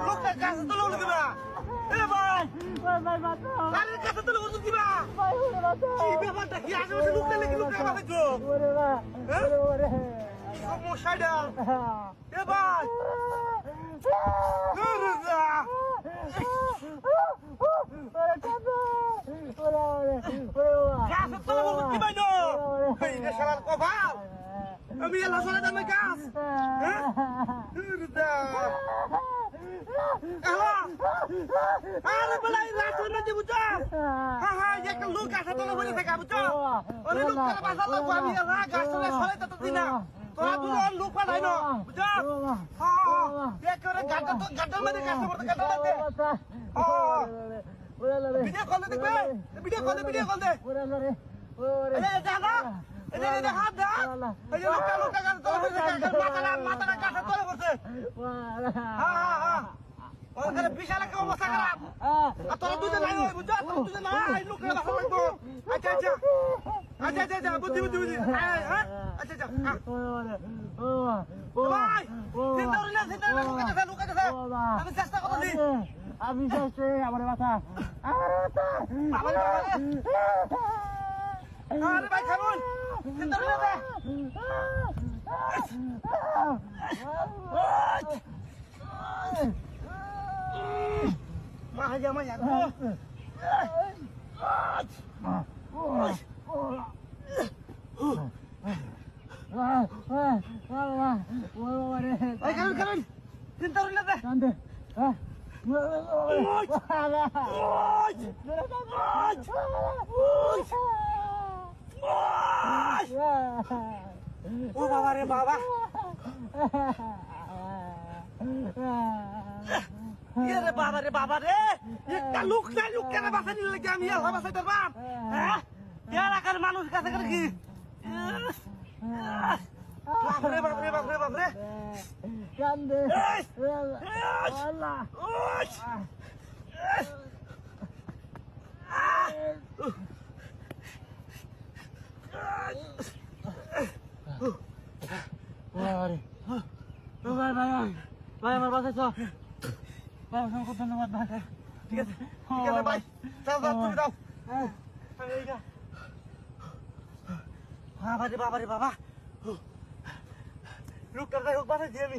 লোকটা গাছে তুলে উঠে দিবা এ ভাই আরে গাছে তুলে উঠে দিবা কি ব্যাপারটা কি আশেপাশে লোকটা লেগে লোকটা বাঁচাইছো সমস্যাটা এ ভাই গাছের তলে বলতে কি পাইনো এই রে শালার কভার আমি এলা চলে যাবে গাছ আরে বলাই রাত হয়ে যাবে বুঝছো হ্যাঁ হ্যাঁ একটা লোক গাছের তলে বসে থাকে বুঝছো ওরে লোকটা বাঁচালো আমি এলা গাছের সরে যেতে দিই না তোরা দুজন লোক পাঠাই না বুঝছো হ্যাঁ দেখ করে গাড্ডার মধ্যে গাছের মধ্যে গাড্ডা লাগবে ভিডিও কল দে দেখবে ভিডিও কল দে এই জানা এই হাত দা এই লোকটা গাছের তলে বসে থাকে মাথাটা গাছের তলে বসে হ্যাঁ ওখানে বিশাল একটা অবস্থা খারাপ আর তোরা দুজন নাই বুঝছো তোরা দুজন নাই লোকটা বাসা লাগবো আচ্ছা বুদ্ধি আচ্ছা ভাই চিন্তা লুকা গেছে আমি চেষ্টা করছি আমি চেষ্টা আমার মাথা আরে ভাই খাবুন চিন্তা করে দে মা হাজা মা ইয়ার কারণ চিন্তা করলে দে কান্দে ও বাবা রে বাবা রে বাবা রে একটা লোক নাই লোক কেন বাঁচানি লাগে আমি এলা বাঁচাইতে পারবাম হ্যাঁ এলাকার মানুষ কাছে করে কি বাপরে কান্দে আল্লাহ ভাই আমার বাসায় ভাই অসংখ্য ধন্যবাদ ভাই ঠিক আছে ভাই যাও তুমি দাও হ্যাঁ বাবা লোকটার যাই হোক বাসাইছি আমি